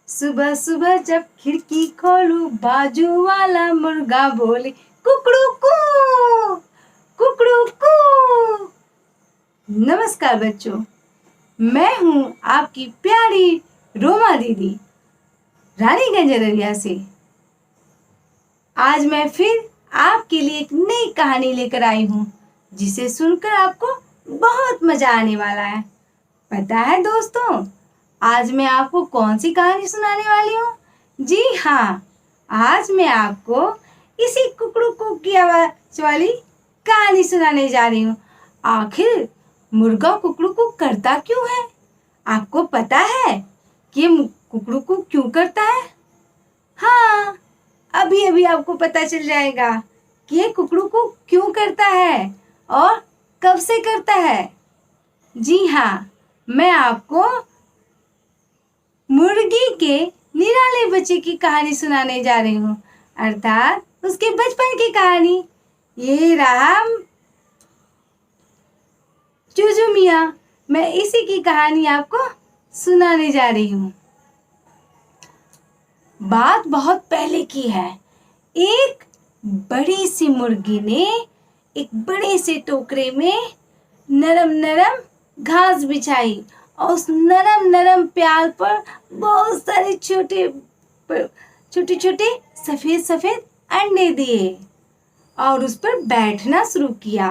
सुबह सुबह जब खिड़की खोलूं बाजू वाला मुर्गा बोले कुकड़ू कू कुकड़ू कू। नमस्कार बच्चों, मैं हूँ आपकी प्यारी रोमा दीदी रानीगंज अररिया से। आज मैं फिर आपके लिए एक नई कहानी लेकर आई हूँ जिसे सुनकर आपको बहुत मजा आने वाला है। पता है दोस्तों, आज मैं आपको कौन सी कहानी सुनाने वाली हूँ? जी हाँ, आज मैं आपको इसी कुकड़ू कुक की आवाज वाली कहानी सुनाने जा रही हूँ। आखिर मुर्गा कुकड़ू कुक करता क्यों है? आपको पता है कि कुकड़ू कुक क्यों करता है? हाँ, अभी अभी आपको पता चल जाएगा कि ये कुकड़ू कुक क्यों करता है और कब से करता है। जी हाँ, मैं आपको मुर्गी के निराले बच्चे की कहानी सुनाने जा रही हूँ, अर्थात उसके बचपन की कहानी। ये रहा चूजू मियाँ। मैं इसी की कहानी आपको सुनाने जा रही हूँ। बात बहुत पहले की है। एक बड़ी सी मुर्गी ने एक बड़े से टोकरे में नरम नरम घास बिछाई और उस नरम नरम प्याल पर बहुत सारे छोटे छोटे सफेद सफेद अंडे दिए और उस पर बैठना शुरू किया।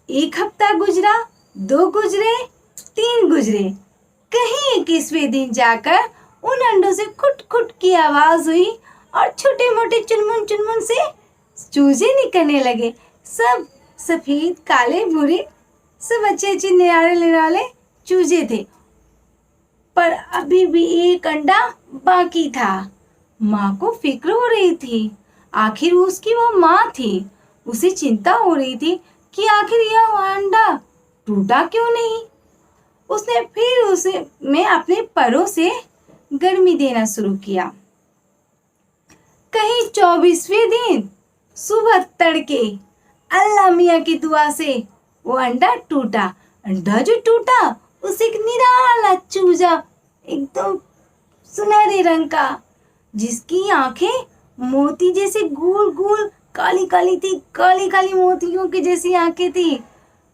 एक हफ्ता गुजरा, 2 गुजरे, 3 गुजरे। कहीं 21वें दिन जाकर उन अंडों से खुट खुट की आवाज हुई और छोटे मोटे चुनमुन चुनमुन से चूजे निकलने लगे। सब सफेद काले भूरे, सब अच्छे अच्छे निराले निराले चूजे थे, पर अभी भी एक अंडा बाकी था। माँ को फिक्र हो रही थी। आखिर उसकी वो माँ थी, उसे चिंता हो रही थी कि आखिर यह अंडा टूटा क्यों नहीं। उसने फिर उसे में अपने परों से गर्मी देना शुरू किया। कहीं 24वें दिन सुबह तड़के अल्लाह मियाँ की दुआ से वो अंडा टूटा। अंडा जो टूटा उसे एक निराला चूजा, एकदम सुनहरे रंग का, जिसकी आंखें मोती जैसे गोल गोल काली काली थी, काली काली मोतियों की जैसी आंखें थी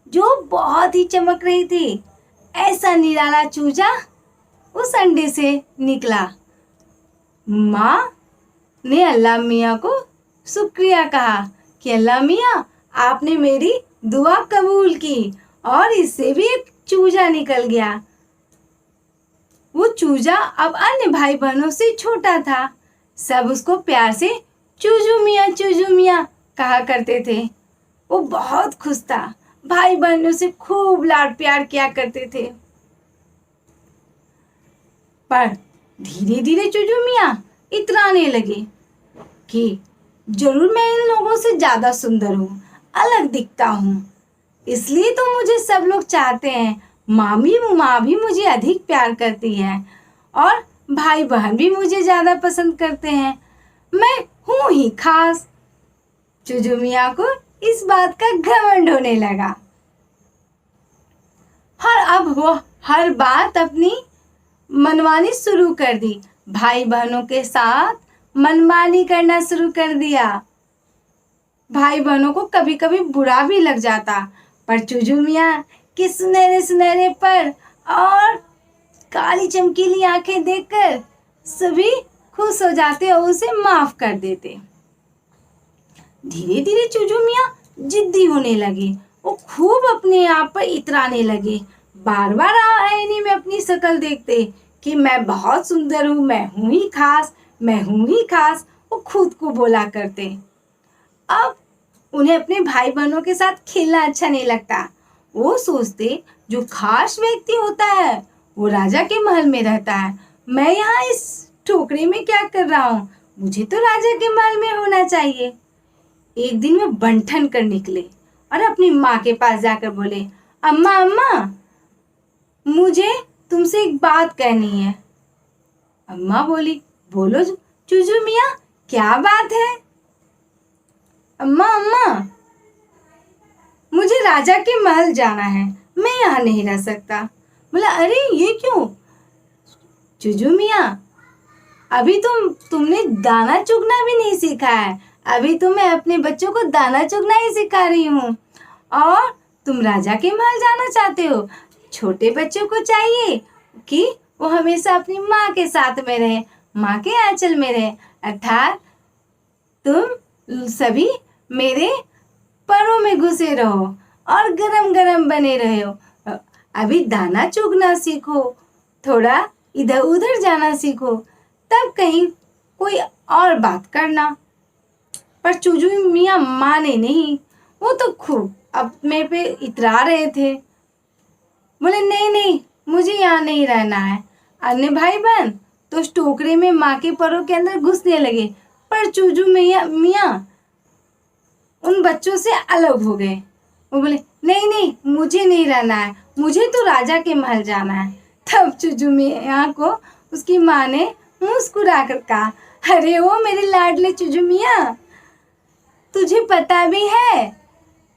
जो बहुत ही चमक रही थी। ऐसा निराला चूजा उस अंडे से निकला। माँ ने अल्लाह मियाँ को शुक्रिया कहा कि अल्लाह मियाँ, आपने मेरी दुआ कबूल की और इससे भी एक चूजा निकल गया। वो चूजा अब अन्य भाई बहनों से छोटा था। सब उसको प्यार से चूजू मियाँ कहा करते थे। वो बहुत खुश था, भाई बहनों से खूब लाड प्यार किया करते थे। पर धीरे धीरे चूजू मियाँ इतराने लगे कि जरूर मैं इन लोगों से ज्यादा सुंदर हूँ, अलग दिखता हूँ, इसलिए तो मुझे सब लोग चाहते हैं। माँ भी मुझे अधिक प्यार करती है और भाई बहन भी मुझे ज्यादा पसंद करते हैं। मैं हूँ ही खास। चूजू मियाँ को इस बात का घमंड होने लगा और अब वो हर बात अपनी मनमानी शुरू कर दी। भाई बहनों के साथ मनमानी करना शुरू कर दिया। भाई बहनों को कभी कभी बुरा भी लग जाता, पर चूजू मियाँ के सुनहरे सुनहरे पर और काली चमकीली आंखें देखकर सभी खुश हो जाते और उसे माफ कर देते। धीरे धीरे चूजू मियाँ जिद्दी होने लगे। वो खूब अपने आप पर इतराने लगे। बार बार आईने में अपनी शक्ल देखते कि मैं बहुत सुंदर हूँ, मैं हूँ ही खास, मैं हूँ ही खास। वो खुद को बोला करते। अब उन्हें अपने भाई बहनों के साथ खेलना अच्छा नहीं लगता। वो सोचते जो खास व्यक्ति होता है वो राजा के महल में रहता है, मैं यहाँ इस ठोकरे में क्या कर रहा हूँ, मुझे तो राजा के महल में होना चाहिए। एक दिन वे बंठन कर निकले और अपनी माँ के पास जाकर बोले, अम्मा अम्मा, मुझे तुमसे एक बात कहनी है। अम्मा बोली, बोलो चूजू मियाँ, क्या बात है? अम्मा अम्मा, मुझे राजा के महल जाना है, मैं यहाँ नहीं रह सकता। बोला, अरे ये क्यों? चूजू मियाँ, अभी तुमने दाना चुगना भी नहीं सीखा है। अभी तो मैं अपने बच्चों को दाना चुगना ही सिखा रही हूँ, और तुम राजा के महल जाना चाहते हो। छोटे बच्चों को चाहिए कि वो हमेशा अपनी माँ के साथ में रहे, माँ के आंचल में रहे, अर्थात तुम सभी मेरे परों में घुसे रहो और गरम गरम बने रहो। अभी दाना चुगना सीखो, थोड़ा इधर उधर जाना सीखो, तब कहीं कोई और बात करना। पर चूजू मियाँ माने नहीं। वो तो खूब अपने पे इतरा रहे थे। बोले नहीं नहीं, मुझे यहाँ नहीं रहना है। अन्य भाई बहन तो उस टोकरे में माँ के परों के अंदर घुसने लगे, पर चूजू मियाँ उन बच्चों से अलग हो गए। वो बोले नहीं नहीं, मुझे नहीं रहना है, मुझे तो राजा के महल जाना है। तब चूजू मियाँ को उसकी माँ ने मुस्कुरा कर कहा, अरे ओ मेरे लाडले चूजू मियाँ, तुझे पता भी है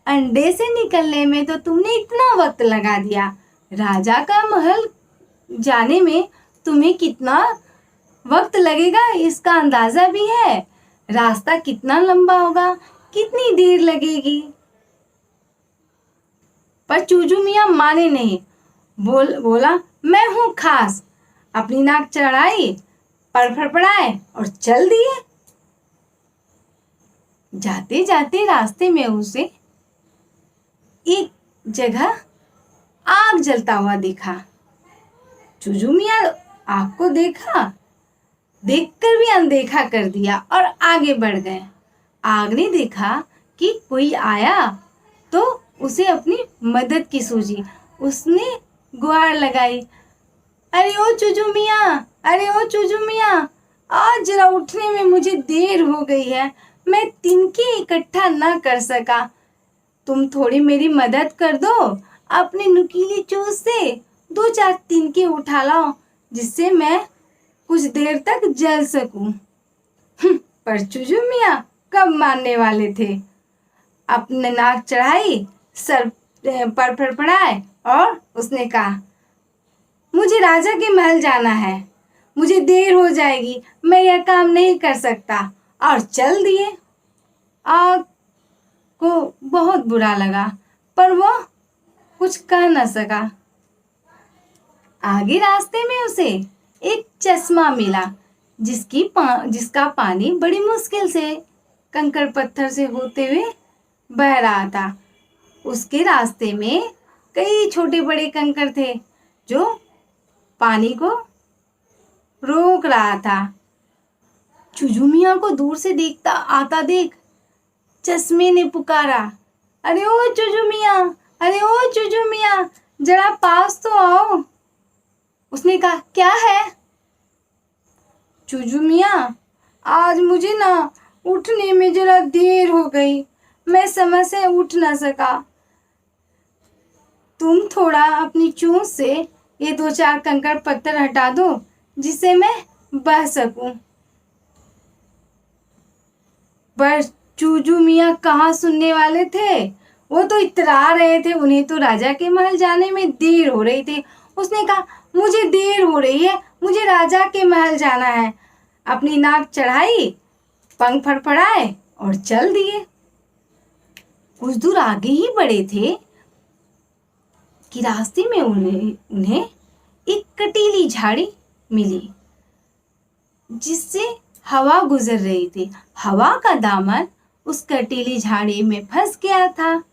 अंडे से निकलने में तो तुमने इतना वक्त लगा दिया, राजा का महल जाने में तुम्हें कितना वक्त लगेगा इसका अंदाजा भी है। रास्ता कितना लंबा होगा, कितनी देर लगेगी। पर चूजू मियाँ माने नहीं। बोला मैं हूँ खास। अपनी नाक चढ़ाई, पर फड़फड़ाए और चल दिए। जाते जाते रास्ते में उसे एक जगह आग जलता हुआ देखा। चूजू मियाँ आग को देखकर भी अनदेखा कर दिया और आगे बढ़ गए। आग ने देखा कि कोई आया तो उसे अपनी मदद की सूझी। उसने गुहार लगाई, अरे ओ चूजू मियाँ, अरे ओ चूजू मियाँ, आज जरा उठने में मुझे देर हो गई है, मैं तिनके इकट्ठा ना कर सका। तुम थोड़ी मेरी मदद कर दो, अपनी नुकीली चोंच से 2-4 तिनके उठा लाओ, जिससे मैं कुछ देर तक जल सकूं। पर चूजू मियाँ कब मानने वाले थे। अपने नाक चढ़ाई, सर पर फड़फड़ाए और उसने कहा, मुझे राजा के महल जाना है, मुझे देर हो जाएगी, मैं यह काम नहीं कर सकता, और चल दिए। आग को बहुत बुरा लगा, पर वह कुछ कह न सका। आगे रास्ते में उसे एक चश्मा मिला, जिसका पानी बड़ी मुश्किल से कंकड़ पत्थर से होते हुए बह रहा था। उसके रास्ते में कई छोटे बड़े कंकड़ थे जो पानी को रोक रहा था। चूजू मियाँ को दूर से देखता आता देख चश्मे ने पुकारा, अरे ओ चूजू मियाँ, अरे ओ चूजू मियाँ, जरा पास तो आओ। उसने कहा, क्या है? चूजू मियाँ, आज मुझे ना उठने में जरा देर हो गई, मैं समय से उठ ना सका। तुम थोड़ा अपनी चोंच से ये 2-4 कंकड़ पत्थर हटा दो, जिससे मैं बह सकूं। पर चूजू मियाँ कहाँ सुनने वाले थे। वो तो इतरा रहे थे, उन्हें तो राजा के महल जाने में देर हो रही थी। उसने कहा, मुझे देर हो रही है, मुझे राजा के महल जाना है। अपनी नाक चढ़ाई, पंख फड़फड़ाए और चल दिए। कुछ दूर आगे ही बढ़े थे कि रास्ते में उन्हें एक कटीली झाड़ी मिली, जिससे हवा गुजर रही थी। हवा का दामन उस कटीली झाड़ी में फंस गया था।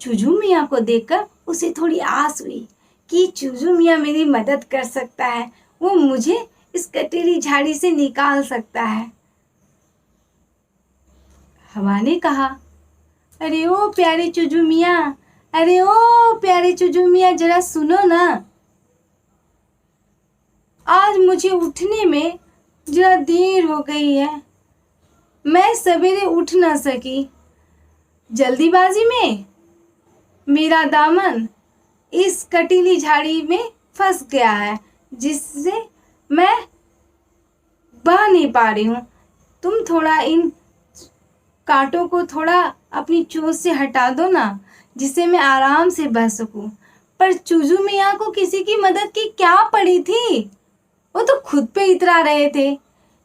चूजू मियाँ को देखकर उसे थोड़ी आस हुई कि चूजू मियाँ मेरी मदद कर सकता है, वो मुझे इस कटीली झाड़ी से निकाल सकता है। हवा ने कहा, अरे ओ प्यारे चूजू मियाँ, अरे ओ प्यारे चूजू मियाँ, जरा सुनो ना, आज मुझे उठने में जरा देर हो गई है, मैं सवेरे उठ ना सकी। जल्दीबाजी में मेरा दामन इस कटीली झाड़ी में फंस गया है, जिससे मैं बह नहीं पा रही हूँ। तुम थोड़ा इन कांटों को थोड़ा अपनी चोंच से हटा दो ना, जिससे मैं आराम से बह सकूं। पर चूजू मियाँ को किसी की मदद की क्या पड़ी थी। वो तो खुद पे इतरा रहे थे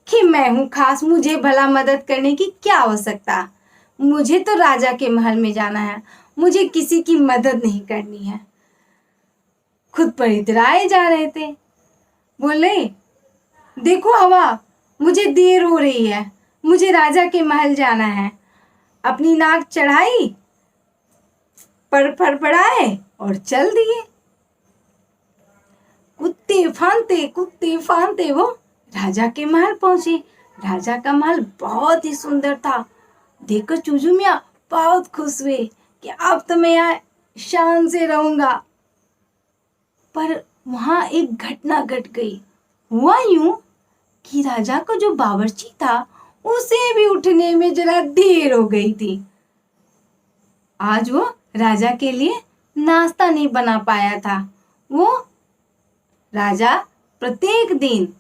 कि मैं हूं खास, मुझे भला मदद करने की क्या आवश्यकता। मुझे तो राजा के महल में जाना है, मुझे किसी की मदद नहीं करनी है। खुद पर इतराए जा रहे थे। बोले, देखो हवा, मुझे देर हो रही है, मुझे राजा के महल जाना है। अपनी नाक चढ़ाई, पर फड़फड़ाए और चल दिए। कुत्ते फांते वो राजा के महल पहुंचे। राजा का महल बहुत ही सुंदर था। देखकर चूजू मियाँ बहुत खुश हुए कि अब तो मैं यहाँ शान से रहूंगा। पर वहां एक घटना घट गई। हुआ यूं कि राजा का जो बावर्ची था उसे भी उठने में जरा देर हो गई थी। आज वो राजा के लिए नाश्ता नहीं बना पाया था। वो राजा प्रत्येक दिन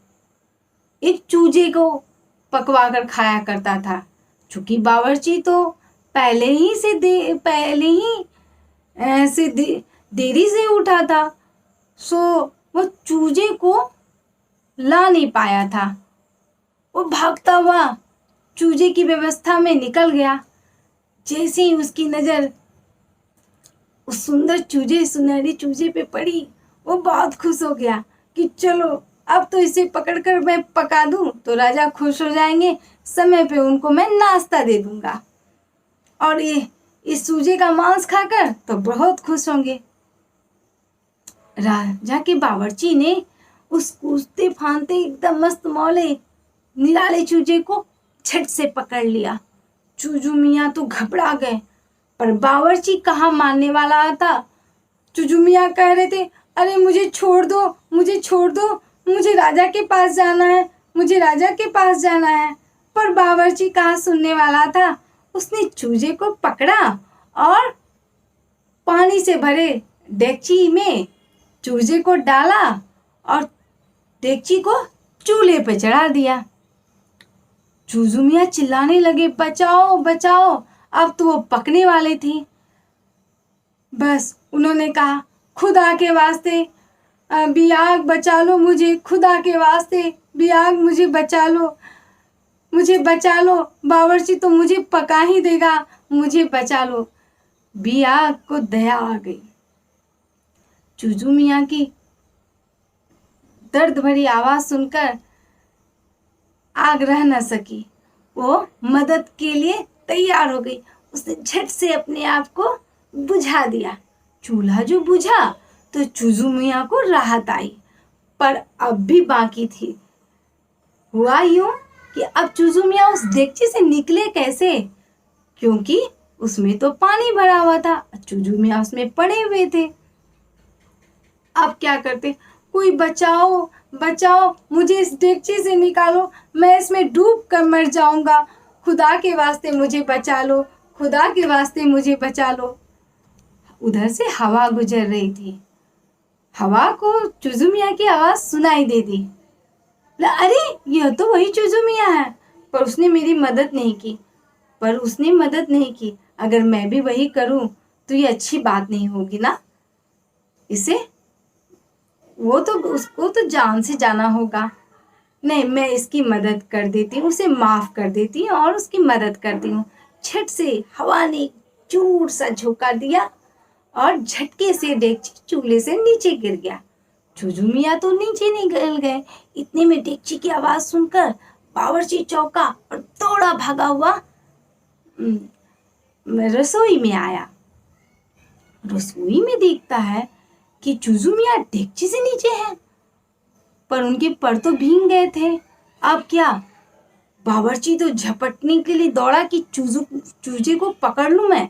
एक चूजे को पकवा कर खाया करता था। चूंकि बावर्ची तो पहले ही देरी से उठा था, सो वो चूजे को ला नहीं पाया था। वो भागता हुआ चूजे की व्यवस्था में निकल गया। जैसे ही उसकी नजर उस सुनहरी चूजे पे पड़ी, वो बहुत खुश हो गया कि चलो अब तो इसे पकड़कर मैं पका दूं तो राजा खुश हो जाएंगे, समय पे उनको मैं नाश्ता दे दूंगा और ये इस चूजे का मांस खाकर तो बहुत खुश होंगे। राजा के बावर्ची ने उस कूदते फांते एकदम मस्त मौले निराले चूजे को झट से पकड़ लिया। चूजू मियाँ तो घबरा गए, पर बावर्ची कहाँ मानने वाला था। चूजू मियाँ कह रहे थे, अरे मुझे छोड़ दो, मुझे छोड़ दो, मुझे राजा के पास जाना है, मुझे राजा के पास जाना है। पर बावर्ची कहाँ सुनने वाला था। उसने चूजे को पकड़ा और पानी से भरे डेगची में चूजे को डाला और डेगची को चूल्हे पे चढ़ा दिया। चूजू मियाँ चिल्लाने लगे, बचाओ बचाओ। अब तो वो पकने वाले थी। बस उन्होंने कहा, खुदा के वास्ते बियाग बचा लो मुझे, खुदा के वास्ते बियाग मुझे बचा लो, मुझे बचा लो। बावर्ची तो मुझे पका ही देगा, मुझे बचा लो। बियाग को दया आ गई। चूजू मियाँ की दर्द भरी आवाज सुनकर आग रह न सकी। वो मदद के लिए तैयार हो गई। उसने झट से अपने आप को बुझा दिया। चूल्हा जो बुझा तो चूजू मियाँ को राहत आई, पर अब भी बाकी थी। हुआ यूं कि अब चूजू मियाँ उस डेगची से निकले कैसे, क्योंकि उसमें तो पानी भरा हुआ था, चूजू मियाँ उसमें पड़े हुए थे। अब क्या करते, कोई बचाओ बचाओ, मुझे इस डेगची से निकालो, मैं इसमें डूब कर मर जाऊंगा, खुदा के वास्ते मुझे बचा लो, खुदा के वास्ते मुझे बचा लो। उधर से हवा गुजर रही थी। हवा को चूजू मियाँ की आवाज सुनाई दे दी। अरे यह तो वही चूजू मियाँ है, पर उसने मेरी मदद नहीं की। अगर मैं भी वही करूं तो ये अच्छी बात नहीं होगी ना। इसे उसको तो जान से जाना होगा। नहीं, मैं इसकी मदद कर देती हूँ, उसे माफ कर देती हूँ और उसकी मदद करती हूँ। झट से हवा ने चूर सा झोंका दिया और झटके से डेगची चूल्हे से नीचे गिर गया। चूजू मियाँ तो नीचे निकल गए। इतने में डेगची की आवाज सुनकर बावर्ची चौंका और दौड़ा भागा हुआ रसोई में आया। रसोई में देखता है कि चूजू मियाँ डेगची से नीचे हैं, पर उनके पर तो भीग गए थे। अब क्या, बावर्ची तो झपटने के लिए दौड़ा कि चूजे को पकड़ लूं मैं।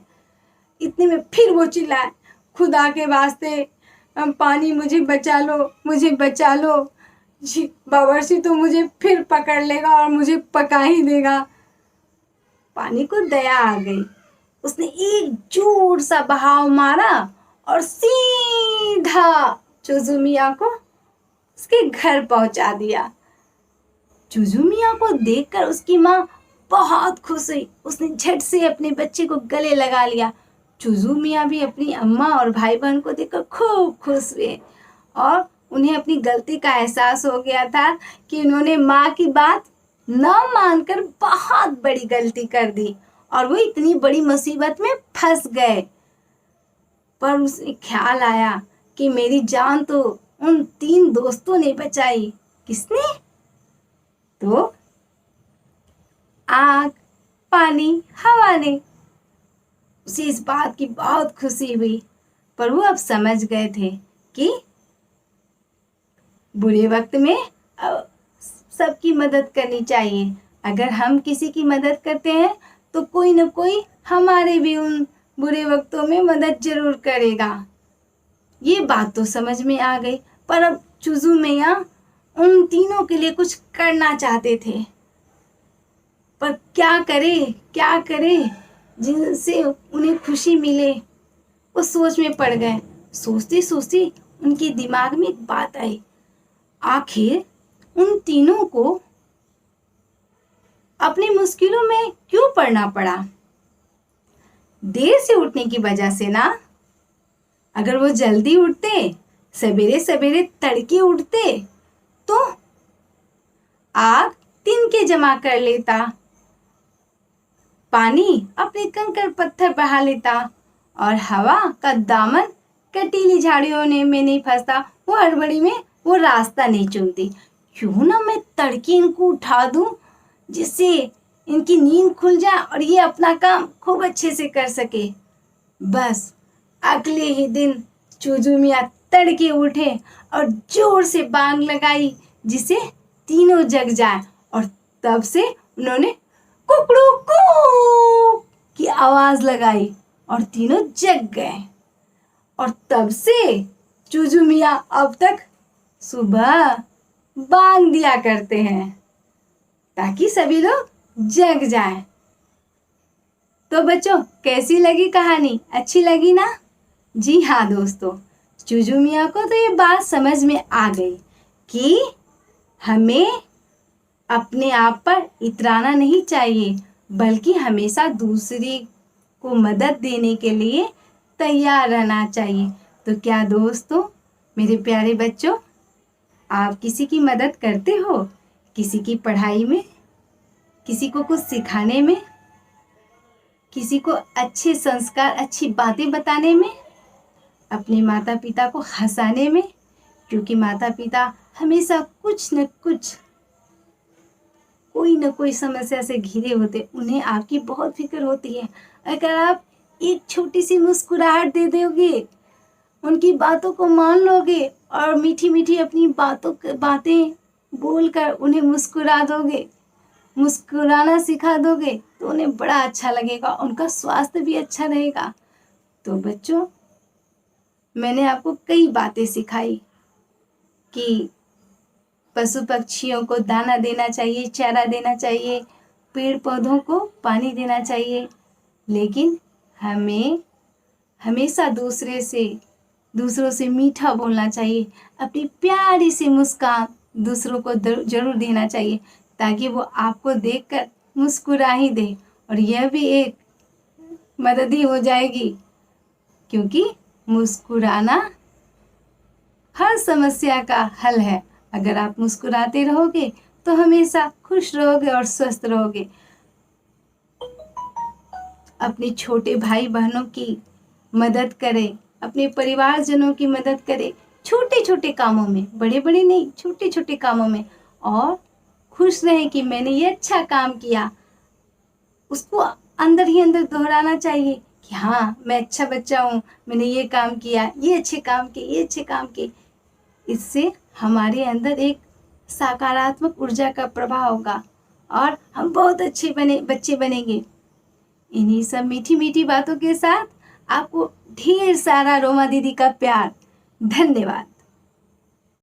इतने में फिर वो चिल्लाए, खुदा के वास्ते पानी, मुझे बचा लो, मुझे बचा लो। बावर्ची तो मुझे फिर पकड़ लेगा और मुझे पका ही देगा। पानी को दया आ गई। उसने एक जोर सा बहाव मारा और सीधा चूजू मियाँ को उसके घर पहुंचा दिया। चूजू मियाँ को देखकर उसकी माँ बहुत खुश हुई। उसने झट से अपने बच्चे को गले लगा लिया। चूजू मियाँ भी अपनी अम्मा और भाई बहन को देखकर खूब खुश हुए और उन्हें अपनी गलती का एहसास हो गया था कि उन्होंने माँ की बात न मानकर बहुत बड़ी गलती कर दी और वो इतनी बड़ी मुसीबत में फंस गए। पर उसे ख्याल आया कि मेरी जान तो उन 3 दोस्तों ने बचाई। किसने? तो आग, पानी, हवा ने। उसे इस बात की बहुत खुशी हुई, पर वो अब समझ गए थे कि बुरे वक्त में सबकी मदद करनी चाहिए। अगर हम किसी की मदद करते हैं तो कोई न कोई हमारे भी उन बुरे वक्तों में मदद जरूर करेगा। ये बात तो समझ में आ गई, पर अब चूजू मैया उन तीनों के लिए कुछ करना चाहते थे। पर क्या करे जिनसे उन्हें खुशी मिले। वो सोच में पड़ गए। सोचते सोचते उनके दिमाग में एक बात आई। आखिर उन तीनों को अपनी मुश्किलों में क्यों पड़ना पड़ा? देर से उठने की वजह से ना। अगर वो जल्दी उठते, सवेरे सवेरे तड़के उठते, तो आग तिनके जमा कर लेता, पानी अपने कंकड़ पत्थर बहा लेता और हवा का दामन कटीली झाड़ियों में नहीं फंसता। वो हड़बड़ी में वो रास्ता नहीं चुनती। क्यों ना मैं तड़के इनको उठा दूं, जिससे इनकी नींद खुल जाए और ये अपना काम खूब अच्छे से कर सके। बस अगले ही दिन चूजू मियाँ तड़के उठे और जोर से बांग लगाई, जिसे तीनों जग जाए। और तब से उन्होंने कुकड़ू कू की आवाज लगाई और तीनों जग गए। और तब से चूजू मियाँ अब तक सुबह बांग दिया करते हैं, ताकि सभी लोग जग जाएं। तो बच्चों, कैसी लगी कहानी? अच्छी लगी ना? जी हाँ दोस्तों, चूजू मियाँ को तो ये बात समझ में आ गई कि हमें अपने आप पर इतराना नहीं चाहिए, बल्कि हमेशा दूसरे को मदद देने के लिए तैयार रहना चाहिए। तो क्या दोस्तों, मेरे प्यारे बच्चों, आप किसी की मदद करते हो? किसी की पढ़ाई में, किसी को कुछ सिखाने में, किसी को अच्छे संस्कार, अच्छी बातें बताने में, अपने माता पिता को हंसाने में, क्योंकि माता पिता हमेशा कुछ न कुछ, कोई न कोई समस्या से घिरे होते। उन्हें आपकी बहुत फिक्र होती है। अगर आप एक छोटी सी मुस्कुराहट दे दोगे, उनकी बातों को मान लोगे और मीठी मीठी अपनी बातें बोलकर उन्हें मुस्कुरा दोगे, मुस्कुराना सिखा दोगे, तो उन्हें बड़ा अच्छा लगेगा, उनका स्वास्थ्य भी अच्छा रहेगा। तो बच्चों, मैंने आपको कई बातें सिखाई कि पशु पक्षियों को दाना देना चाहिए, चारा देना चाहिए, पेड़ पौधों को पानी देना चाहिए, लेकिन हमें हमेशा दूसरों से मीठा बोलना चाहिए। अपनी प्यारी सी मुस्कान दूसरों को जरूर देना चाहिए, ताकि वो आपको देखकर मुस्कुरा ही दे। और यह भी एक मदद ही हो जाएगी, क्योंकि मुस्कुराना हर समस्या का हल है। अगर आप मुस्कुराते रहोगे तो हमेशा खुश रहोगे और स्वस्थ रहोगे। अपने छोटे भाई बहनों की मदद करें, अपने परिवारजनों की मदद करें, छोटे छोटे कामों में, बड़े बड़े नहीं, छोटे छोटे कामों में। और खुश रहें कि मैंने ये अच्छा काम किया। उसको अंदर ही अंदर दोहराना चाहिए कि हाँ, मैं अच्छा बच्चा हूँ, मैंने ये काम किया, ये अच्छे काम किए, ये अच्छे काम किए। इससे हमारे अंदर एक सकारात्मक ऊर्जा का प्रभाव होगा और हम बहुत अच्छे बच्चे बनेंगे। इन्हीं सब मीठी मीठी बातों के साथ आपको ढेर सारा रोमा दीदी का प्यार। धन्यवाद।